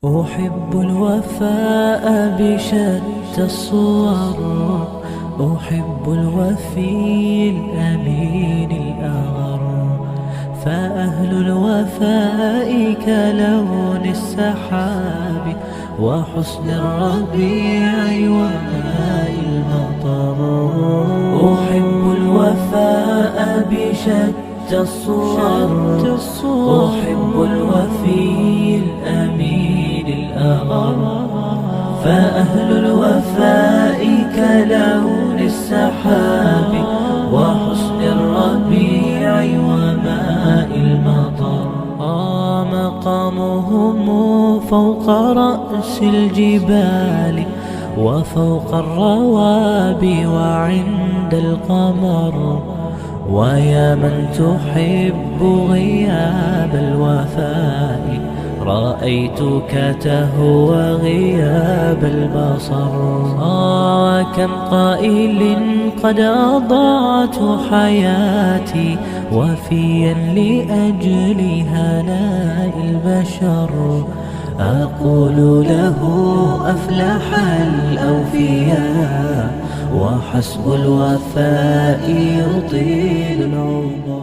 أحب الوفاء بشتى الصور، أحب الوفي الأمين الأغر، فأهل الوفاء كلون السحاب وحسن الربيع وماء المطر. أحب الوفاء بشتى الصور، أحب الوفي الأمين الأغر، فأهل الوفاء كلون السحاب وحسن الربيع وماء المطر. مقامهم فوق رأس الجبال وفوق الروابي وعند القمر، ويا من تحب غياب الوفاء رأيتك تهوى غياب البصر. كم قائل قد أضعت حياتي وفيا لأجل هناء البشر، أقول له أفلح الأوفياء وحسب الوفاء يطيل العمر.